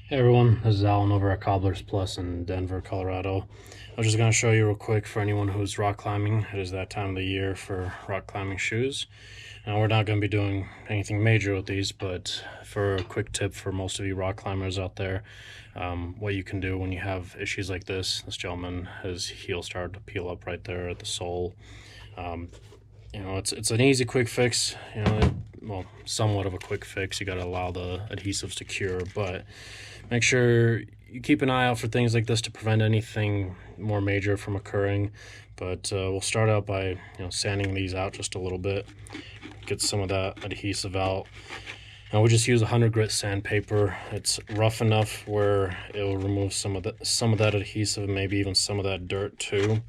Hey everyone, this is Alan over at Cobblers Plus in Denver, Colorado. I was just going to show you real quick for anyone who's rock climbing. It is that time of the year for rock climbing shoes. Now we're not going to be doing anything major with these, but for a quick tip for most of you rock climbers out there, what you can do when you have issues like this gentleman, his heel started to peel up right there at the sole. It's an easy quick fix, well, somewhat of a quick fix. You got to allow the adhesives to cure, but make sure you keep an eye out for things like this to prevent anything more major from occurring. But we'll start out by sanding these out just a little bit, get some of that adhesive out. And we just use 100 grit sandpaper. It's rough enough where it will remove some of that adhesive, maybe even some of that dirt too.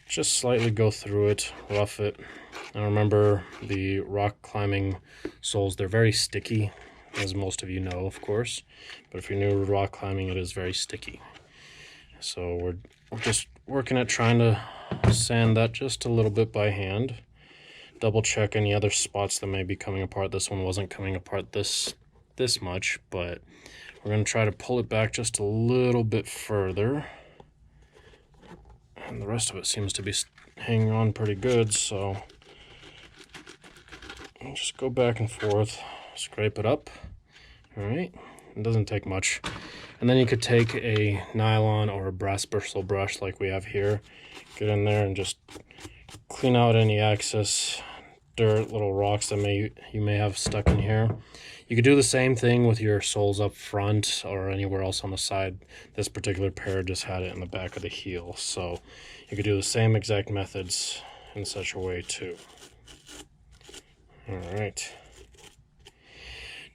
Just slightly go through it, rough it. And remember, the rock climbing soles, they're very sticky, as most of you know, of course. But if you're new to rock climbing, it is very sticky. So we're just working at trying to sand that just a little bit by hand. Double check any other spots that may be coming apart. This one wasn't coming apart this much, but we're going to try to pull it back just a little bit further. And the rest of it seems to be hanging on pretty good, so just go back and forth, scrape it up. All right, it doesn't take much. And then you could take a nylon or a brass bristle brush like we have here, get in there and just clean out any excess dirt, little rocks that you may have stuck in here. You could do the same thing with your soles up front or anywhere else on the side. This particular pair just had it in the back of the heel, so you could do the same exact methods in such a way too. All right.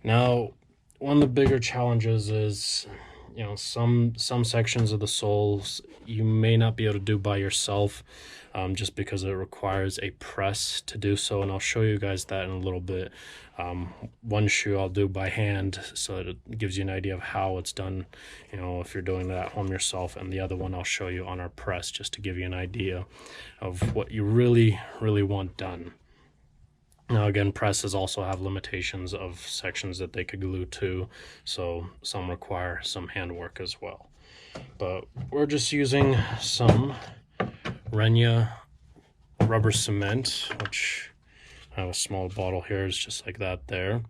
Now, one of the bigger challenges is, some sections of the soles you may not be able to do by yourself, just because it requires a press to do so, and I'll show you guys that in a little bit. One shoe I'll do by hand so that it gives you an idea of how it's done, if you're doing that at home yourself, and the other one I'll show you on our press just to give you an idea of what you really want done. Now again, presses also have limitations of sections that they could glue to, so some require some handwork as well. But we're just using some Renya rubber cement, which I have a small bottle here, is just like that there.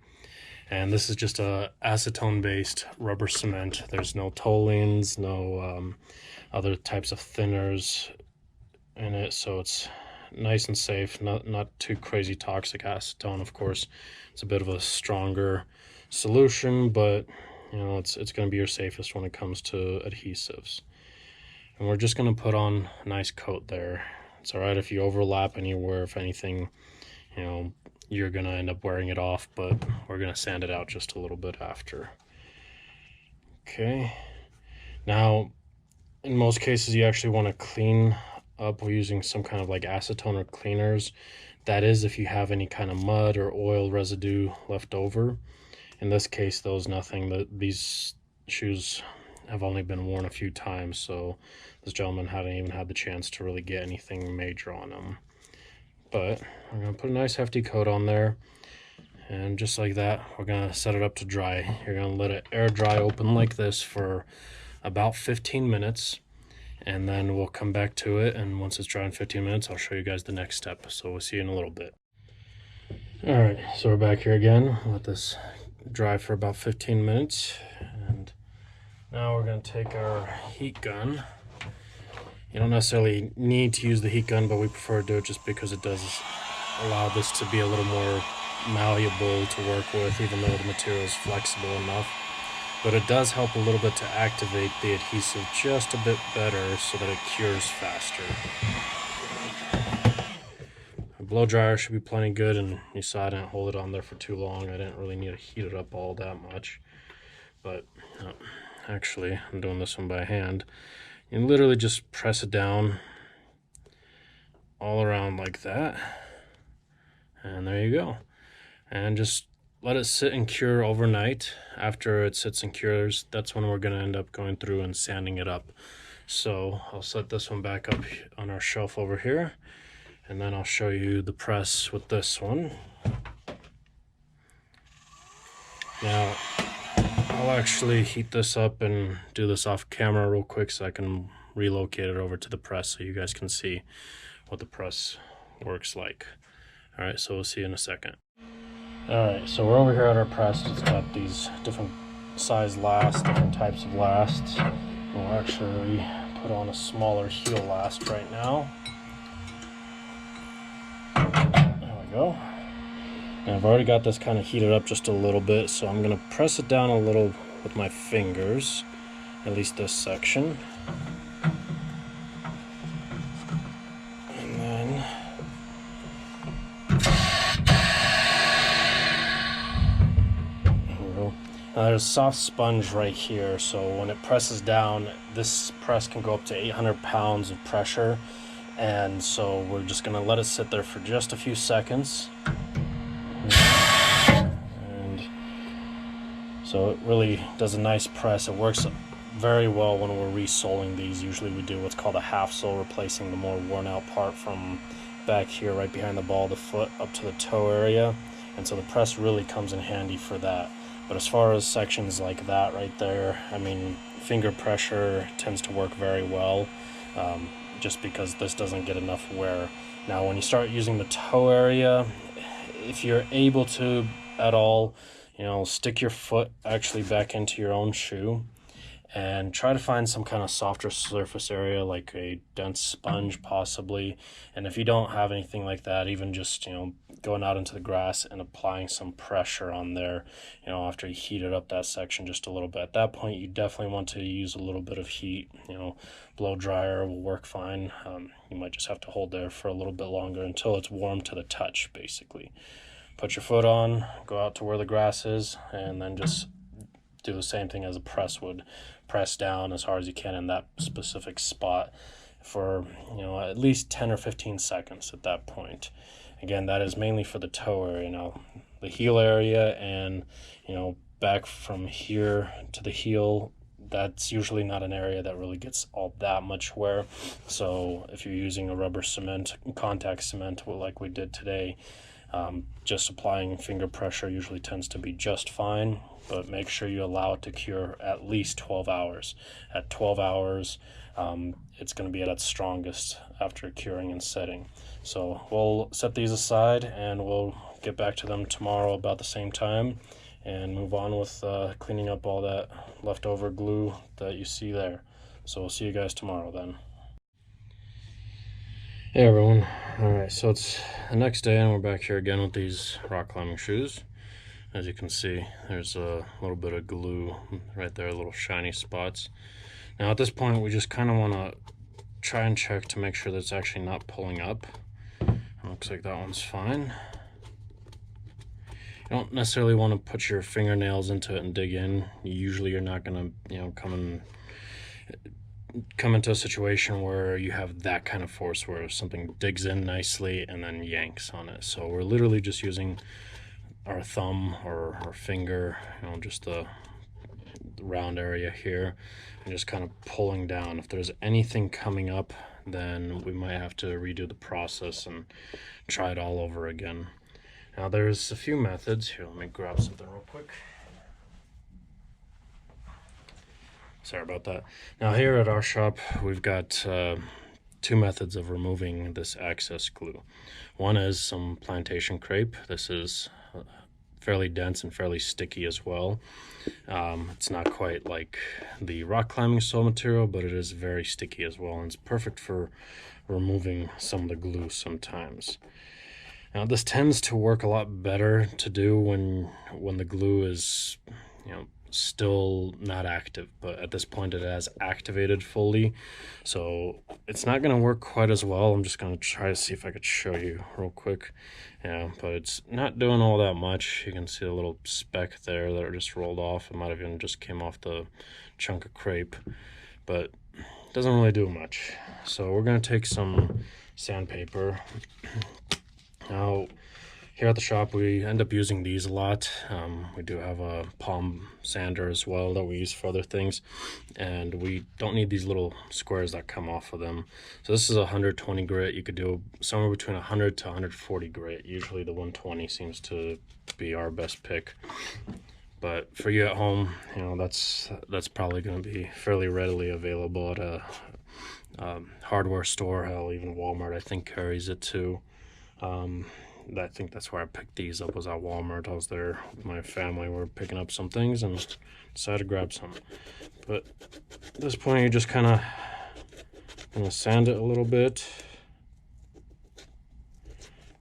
And this is just a acetone-based rubber cement. There's no toluenes, no other types of thinners in it, so it's nice and safe, not too crazy toxic. Acetone, of course, it's a bit of a stronger solution, but it's going to be your safest when it comes to adhesives. And we're just going to put on a nice coat there. It's all right if you overlap anywhere. If anything, you're going to end up wearing it off, but we're going to sand it out just a little bit after. Okay, now in most cases you actually want to clean up using some kind of like acetone or cleaners. That is if you have any kind of mud or oil residue left over. In this case, though, is nothing. These shoes have only been worn a few times, so this gentleman hadn't even had the chance to really get anything major on them. But we're going to put a nice hefty coat on there, and just like that, we're going to set it up to dry. You're going to let it air dry open like this for about 15 minutes. And then we'll come back to it, and once it's dry in 15 minutes, I'll show you guys the next step. So we'll see you in a little bit. All right, so we're back here again. Let this dry for about 15 minutes. And now we're going to take our heat gun. You don't necessarily need to use the heat gun, but we prefer to do it just because it does allow this to be a little more malleable to work with, even though the material is flexible enough. But it does help a little bit to activate the adhesive just a bit better so that it cures faster. A blow dryer should be plenty good, and you saw I didn't hold it on there for too long. I didn't really need to heat it up all that much. But actually, I'm doing this one by hand. You literally just press it down all around like that. And there you go. And just let it sit and cure overnight. After it sits and cures, that's when we're going to end up going through and sanding it up. So I'll set this one back up on our shelf over here, and then I'll show you the press with this one. Now, I'll actually heat this up and do this off camera real quick so I can relocate it over to the press so you guys can see what the press works like. All right, so we'll see you in a second. All right, so we're over here at our press. It's got these different size lasts, different types of lasts. We'll actually put on a smaller heel last right now. There we go. And I've already got this kind of heated up just a little bit, so I'm gonna press it down a little with my fingers, at least this section. And then there's a soft sponge right here, so when it presses down, this press can go up to 800 pounds of pressure, and so we're just going to let it sit there for just a few seconds. And so it really does a nice press. It works very well when we're resoling these. Usually we do what's called a half sole, replacing the more worn out part from back here right behind the ball of the foot up to the toe area, and so the press really comes in handy for that. But as far as sections like that right there, I mean, finger pressure tends to work very well, just because this doesn't get enough wear. Now, when you start using the toe area, if you're able to at all, you know, stick your foot actually back into your own shoe and try to find some kind of softer surface area, like a dense sponge possibly. And if you don't have anything like that, even just, you know, going out into the grass and applying some pressure on there, you know, after you heated up that section just a little bit. At that point, you definitely want to use a little bit of heat. You know, blow dryer will work fine. You might just have to hold there for a little bit longer until it's warm to the touch, basically. Put your foot on, go out to where the grass is, and then just do the same thing as a press would. Press down as hard as you can in that specific spot for, you know, at least 10 or 15 seconds at that point. Again, that is mainly for the toe area. Now, the heel area and, you know, back from here to the heel, that's usually not an area that really gets all that much wear. So if you're using a rubber cement, contact cement, like we did today, just applying finger pressure usually tends to be just fine, but make sure you allow it to cure at least 12 hours. At 12 hours, it's going to be at its strongest after curing and setting. So we'll set these aside and we'll get back to them tomorrow about the same time and move on with cleaning up all that leftover glue that you see there. So we'll see you guys tomorrow then. Hey everyone, alright, so it's the next day and we're back here again with these rock climbing shoes. As you can see, there's a little bit of glue right there, little shiny spots. Now at this point, we just kind of want to try and check to make sure that it's actually not pulling up. It looks like that one's fine. You don't necessarily want to put your fingernails into it and dig in. Usually you're not going to, you know, come into a situation where you have that kind of force where something digs in nicely and then yanks on it. So we're literally just using our thumb or our finger, you know, just the round area here, and just kind of pulling down. If there's anything coming up, then we might have to redo the process and try it all over again. Now there's a few methods here. Let me grab something real quick. Sorry about that. Now here at our shop, we've got two methods of removing this excess glue. One is some plantation crepe. This is fairly dense and fairly sticky as well. It's not quite like the rock climbing sole material, but it is very sticky as well, and it's perfect for removing some of the glue sometimes. Now this tends to work a lot better to do when the glue is, you know, still not active, but at this point it has activated fully, so it's not going to work quite as well. I'm just going to try to see if I could show you real quick. Yeah, but it's not doing all that much. You can see a little speck there that just rolled off. It might have even just came off the chunk of crepe, but it doesn't really do much. So we're going to take some sandpaper. Now here at the shop, we end up using these a lot. We do have a palm sander as well that we use for other things, and we don't need these little squares that come off of them. So this is a 120 grit. You could do somewhere between 100 to 140 grit. Usually the 120 seems to be our best pick. But for you at home, you know, that's probably going to be fairly readily available at a hardware store. Hell, even Walmart I think carries it too. I think that's where I picked these up, was at Walmart. I was there with my family. We were picking up some things and decided to grab some. But at this point, you just kind of gonna sand it a little bit,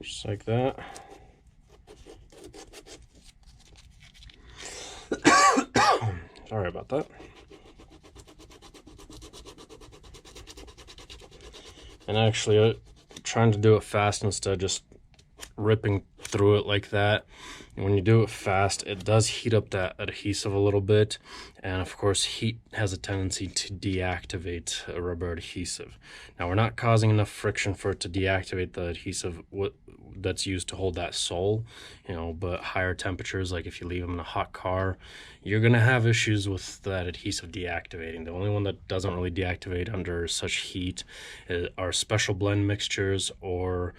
just like that. Sorry about that. And actually, trying to do it fast instead of just ripping through it like that. When you do it fast, it does heat up that adhesive a little bit, and of course heat has a tendency to deactivate a rubber adhesive. Now, we're not causing enough friction for it to deactivate the adhesive that's used to hold that sole, you know, but higher temperatures, like if you leave them in a hot car, you're gonna have issues with that adhesive deactivating. The only one that doesn't really deactivate under such heat are special blend mixtures or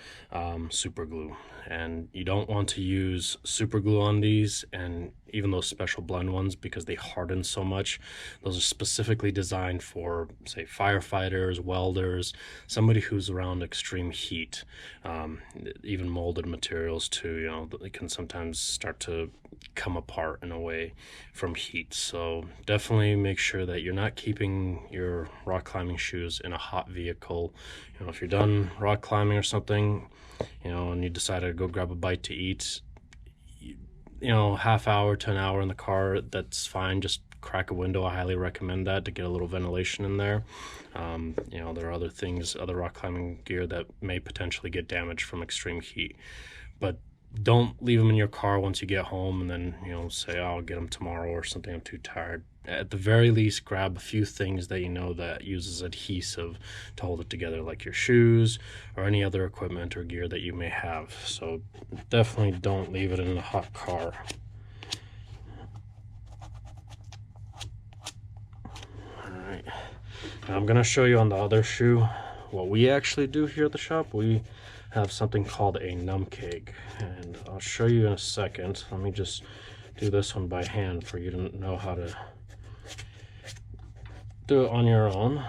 super glue. And you don't want to use super glue on these, and even those special blend ones, because they harden so much. Those are specifically designed for, say, firefighters, welders, somebody who's around extreme heat. Even molded materials too, you know, they can sometimes start to come apart in a way from heat. So definitely make sure that you're not keeping your rock climbing shoes in a hot vehicle. You know, if you're done rock climbing or something, you know, and you decide to go grab a bite to eat, you know, half hour to an hour in the car, that's fine. Just crack a window. I highly recommend that to get a little ventilation in there. You know, there are other things, other rock climbing gear that may potentially get damaged from extreme heat, but don't leave them in your car once you get home and then, you know, say, oh, I'll get them tomorrow or something, I'm too tired. At the very least, grab a few things that you know that uses adhesive to hold it together, like your shoes or any other equipment or gear that you may have. So definitely don't leave it in a hot car. All right, now I'm gonna show you on the other shoe what we actually do here at the shop. We have something called a numb keg, and I'll show you in a second. Let me just do this one by hand for you to know how to do it on your own.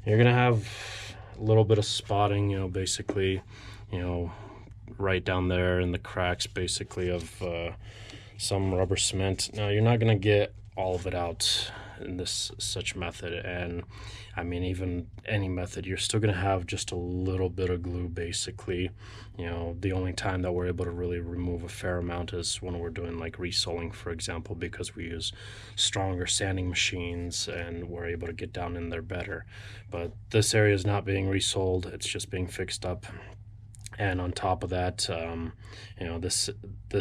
You're gonna have a little bit of spotting, you know, basically, you know, right down there in the cracks basically of some rubber cement. Now, you're not gonna get all of it out in this such method, and I mean, even any method, you're still gonna have just a little bit of glue basically. You know, the only time that we're able to really remove a fair amount is when we're doing like resoling, for example, because we use stronger sanding machines and we're able to get down in there better. But this area is not being resoled, it's just being fixed up. And on top of that, you know, this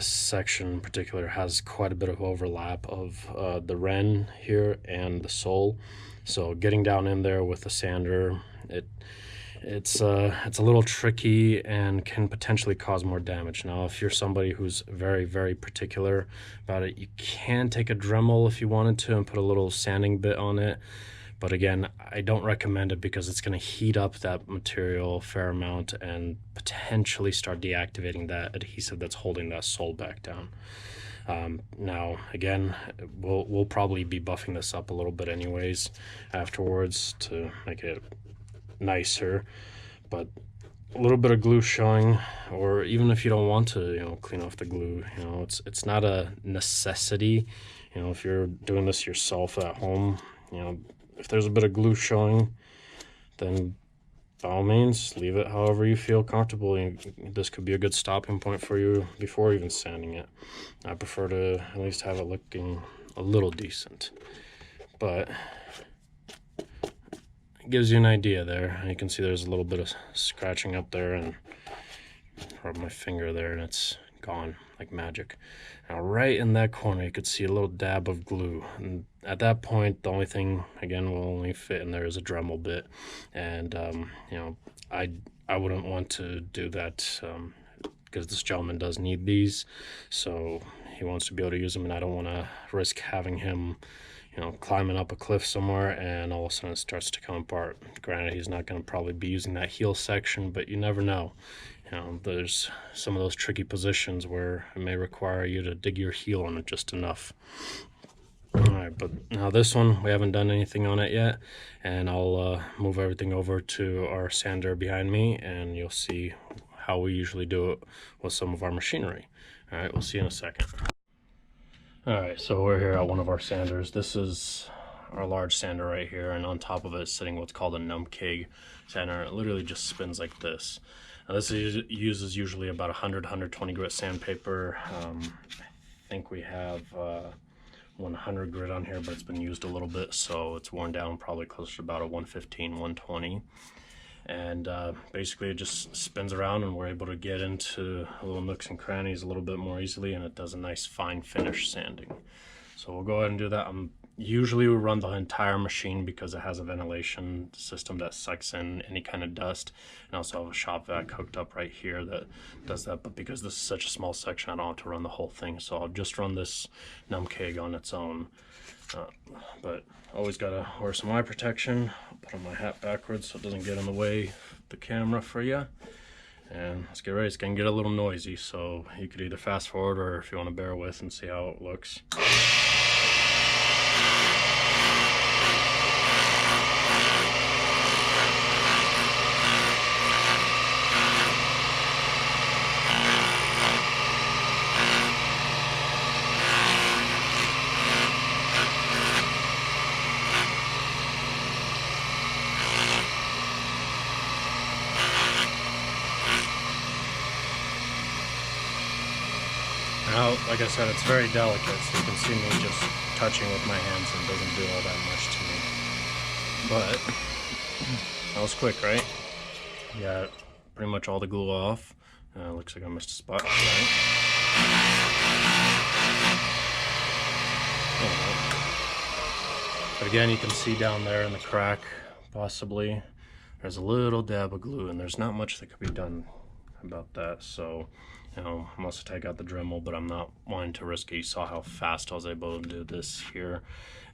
section in particular has quite a bit of overlap of the wren here and the sole. So getting down in there with the sander, it's a little tricky and can potentially cause more damage. Now, if you're somebody who's very, very particular about it, you can take a Dremel if you wanted to and put a little sanding bit on it. But again, I don't recommend it because it's going to heat up that material a fair amount and potentially start deactivating that adhesive that's holding that sole back down. Now, again, we'll probably be buffing this up a little bit anyways afterwards to make it nicer. But a little bit of glue showing, or even if you don't want to, you know, clean off the glue, you know, it's not a necessity. You know, if you're doing this yourself at home, you know, if there's a bit of glue showing, then by all means, leave it however you feel comfortable. This could be a good stopping point for you before even sanding it. I prefer to at least have it looking a little decent, but it gives you an idea there. You can see there's a little bit of scratching up there, and rub my finger there and it's gone like magic. Now, right in that corner, you could see a little dab of glue. And at that point, the only thing, again, will only fit in there is a Dremel bit. And, you know, I wouldn't want to do that because this gentleman does need these. So he wants to be able to use them, and I don't want to risk having him, you know, climbing up a cliff somewhere and all of a sudden it starts to come apart. Granted, he's not going to probably be using that heel section, but you never know. there's some of those tricky positions where it may require you to dig your heel on it just enough. Alright, but now this one, we haven't done anything on it yet, and I'll move everything over to our sander behind me, and you'll see how we usually do it with some of our machinery. Alright, we'll see you in a second. Alright, so we're here at one of our sanders. This is our large sander right here, and on top of it is sitting what's called a numkeg sander. It literally just spins like this. Now this uses usually about 100-120 grit sandpaper. I think we have 100 grit on here, but it's been used a little bit, so it's worn down, probably closer to about a 115-120. And basically it just spins around, and we're able to get into little nooks and crannies a little bit more easily, and it does a nice fine finish sanding. So we'll go ahead and do that. Usually we run the entire machine because it has a ventilation system that sucks in any kind of dust, and also have a shop vac hooked up right here that does that. But because this is such a small section, I don't have to run the whole thing, so I'll just run this numkeg on its own. But always gotta wear some eye protection. I'll put on my hat backwards so it doesn't get in the way of the camera for you. And let's get ready. It's gonna get a little noisy, so you could either fast forward or if you want to bear with and see how it looks. Now, like I said, it's very delicate, so you can see me just touching with my hands, and it doesn't do all that much to me. But that was quick, right? Got pretty much all the glue off. Looks like I missed a spot, right? But again, you can see down there in the crack, possibly, there's a little dab of glue, and there's not much that could be done about that. So, I must take out the Dremel, but I'm not wanting to risk it. You saw how fast I was able to do this here,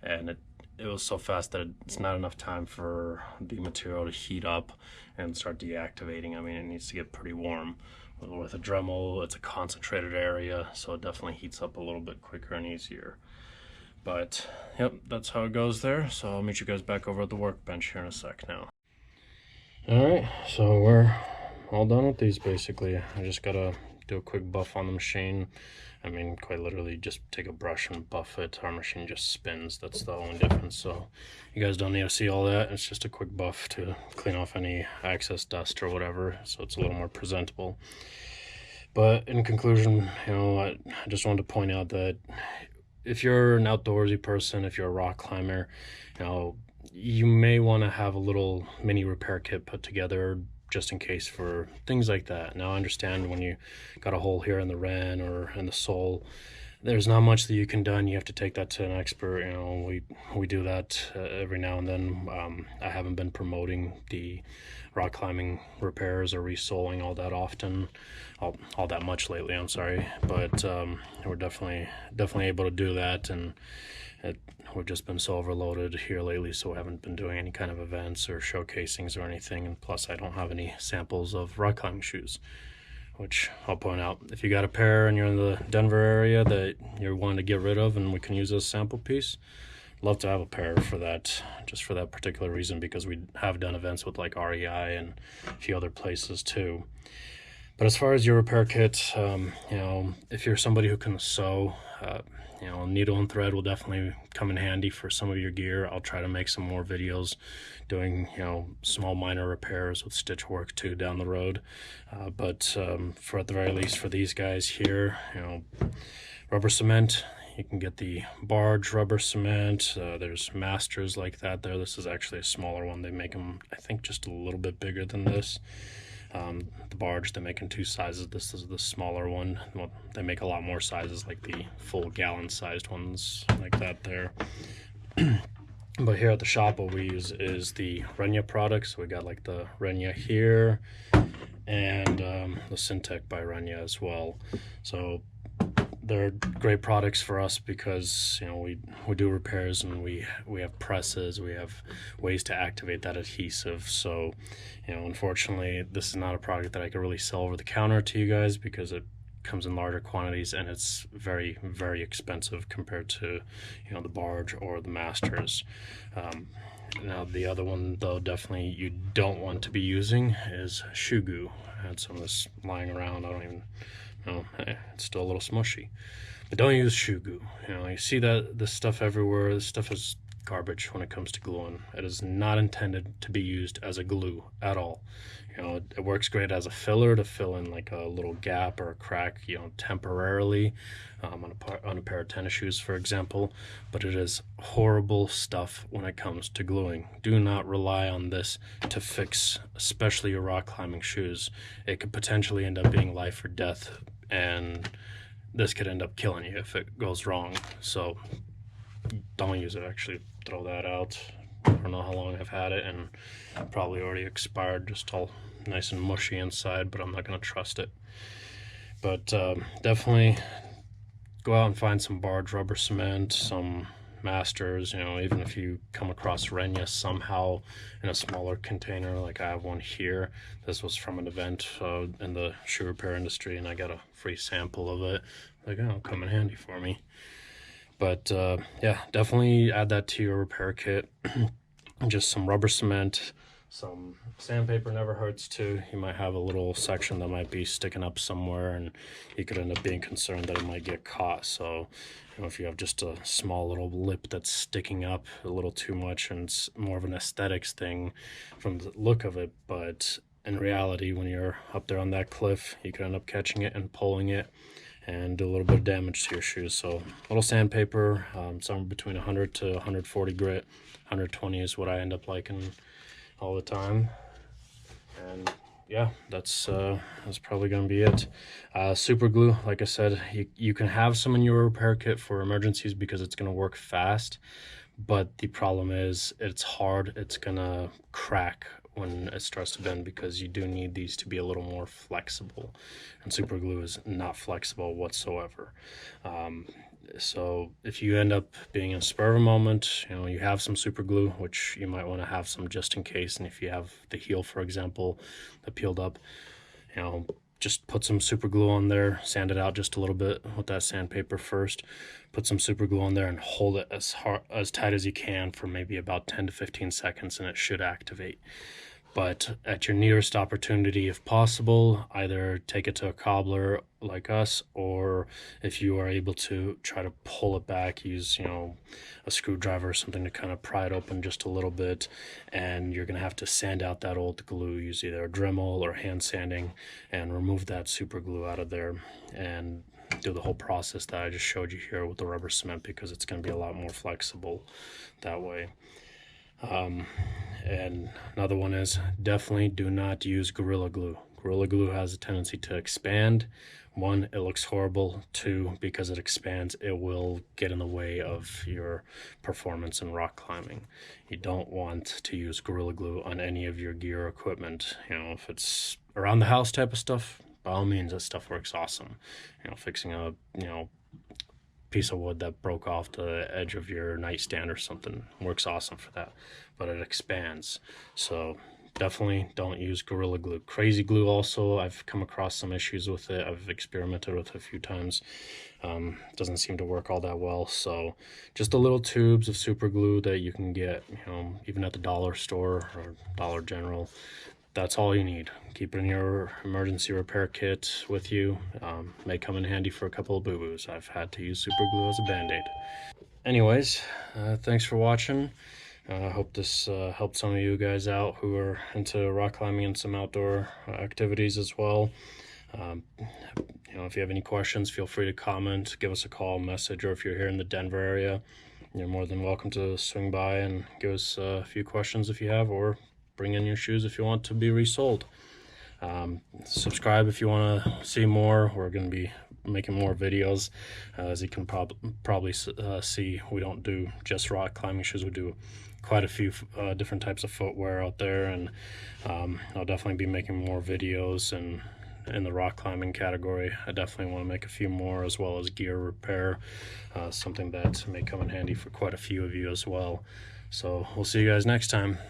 and it was so fast that it's not enough time for the material to heat up and start deactivating. I mean, it needs to get pretty warm. With a Dremel, it's a concentrated area, so it definitely heats up a little bit quicker and easier. But yep, that's how it goes there. So I'll meet you guys back over at the workbench here in a sec now. Alright, so we're all done with these basically. I just gotta do a quick buff on the machine. I mean, quite literally just take a brush and buff it. Our machine just spins. That's the only difference. So you guys don't need to see all that. It's just a quick buff to clean off any excess dust or whatever, so it's a little more presentable. But in conclusion, I just wanted to point out that if you're an outdoorsy person, if you're a rock climber, you may want to have a little mini repair kit put together just in case for things like that. Now I understand when you got a hole here in the ren or in the sole, there's not much that you can do. You have to take that to an expert. We do that every now and then. I haven't been promoting the rock climbing repairs or resoling all that often, all that much lately, I'm sorry, but we're definitely able to do that, and we've just been so overloaded here lately, so we haven't been doing any kind of events or showcasings or anything. And plus I don't have any samples of rock climbing shoes, which I'll point out, if you got a pair and you're in the Denver area that you're wanting to get rid of and we can use as a sample piece, love to have a pair for that, just for that particular reason, because we have done events with like REI and a few other places too. But as far as your repair kit, if you're somebody who can sew, needle and thread will definitely come in handy for some of your gear. I'll try to make some more videos doing, small minor repairs with stitch work too down the road. But for at the very least for these guys here, rubber cement, you can get the barge rubber cement. There's masters like that there. This is actually a smaller one. They make them, I think, just a little bit bigger than this. The barge, they make in two sizes. This is the smaller one. Well, they make a lot more sizes, like the full gallon sized ones like that there. But here at the shop, what we use is the Renya products. So we got like the Renya here and the Syntec by Renya as well. So they're great products for us because, you know, we do repairs, and we have presses, we have ways to activate that adhesive. So, you know, unfortunately, this is not a product that I could really sell over the counter to you guys because it comes in larger quantities and it's very, very expensive compared to, you know, the Barge or the Masters. Now the other one though, definitely you don't want to be using is shoe goo. I had some of this lying around. I don't even know. It's still a little smushy. But don't use shoe goo. You know, you see that this stuff everywhere. This stuff is garbage when it comes to gluing. It is not intended to be used as a glue at all. You know, it works great as a filler to fill in like a little gap or a crack, you know, temporarily on a pair of tennis shoes, for example. But it is horrible stuff when it comes to gluing. Do not rely on this to fix, especially your rock climbing shoes. It could potentially end up being life or death, and this could end up killing you if it goes wrong. So don't use it. Actually, throw that out. I don't know how long I've had it, and probably already expired, just all nice and mushy inside, but I'm not going to trust it. But definitely go out and find some Barge rubber cement, some Masters. You know, even if you come across Renya somehow in a smaller container, like I have one here. This was from an event in the shoe repair industry, and I got a free sample of it. Like, oh, it'll come in handy for me. But yeah, definitely add that to your repair kit. Just some rubber cement, some sandpaper never hurts too. You might have a little section that might be sticking up somewhere, and you could end up being concerned that it might get caught. So, you know, if you have just a small little lip that's sticking up a little too much, and it's more of an aesthetics thing from the look of it, but in reality, when you're up there on that cliff, you could end up catching it and pulling it and do a little bit of damage to your shoes. So a little sandpaper, somewhere between 100 to 140 grit. 120 is what I end up liking all the time. And yeah, that's probably gonna be it. Super glue, like I said, you can have some in your repair kit for emergencies because it's gonna work fast, but the problem is it's hard. It's gonna crack when it starts to bend because you do need these to be a little more flexible, and super glue is not flexible whatsoever. So if you end up being in a spur of a moment, you know, you have some super glue, which you might want to have some just in case. And if you have the heel, for example, that peeled up, you know, just put some super glue on there, sand it out just a little bit with that sandpaper first, put some super glue on there and hold it as tight as you can for maybe about 10 to 15 seconds, and it should activate. But at your nearest opportunity, if possible, either take it to a cobbler like us, or if you are able to, try to pull it back, use, you know, a screwdriver or something to kind of pry it open just a little bit. And you're going to have to sand out that old glue, use either a Dremel or hand sanding, and remove that super glue out of there, and do the whole process that I just showed you here with the rubber cement, because it's going to be a lot more flexible that way. And another one is, definitely do not use Gorilla Glue. Gorilla Glue has a tendency to expand. One, it looks horrible. Two, because it expands, it will get in the way of your performance in rock climbing. You don't want to use Gorilla Glue on any of your gear or equipment. You know, if it's around the house type of stuff, by all means, that stuff works awesome. You know, fixing a, you know, piece of wood that broke off the edge of your nightstand or something works awesome for that, but it expands. So definitely don't use Gorilla Glue. Crazy Glue also, I've come across some issues with it. I've experimented with it a few times. Doesn't seem to work all that well. So just the little tubes of super glue that you can get, you know, even at the dollar store or Dollar General. That's all you need. Keep it in your emergency repair kit with you. May come in handy for a couple of boo-boos. I've had to use super glue as a band-aid. Anyways, thanks for watching. I hope this helped some of you guys out who are into rock climbing and some outdoor activities as well. You know, if you have any questions, feel free to comment, give us a call, message, or if you're here in the Denver area, you're more than welcome to swing by and give us a few questions if you have, or bring in your shoes if you want to be resold. Subscribe if you want to see more. We're going to be making more videos. As you can probably see, we don't do just rock climbing shoes. We do quite a few different types of footwear out there, and I'll definitely be making more videos and in the rock climbing category. I definitely want to make a few more, as well as gear repair, something that may come in handy for quite a few of you as well. So we'll see you guys next time.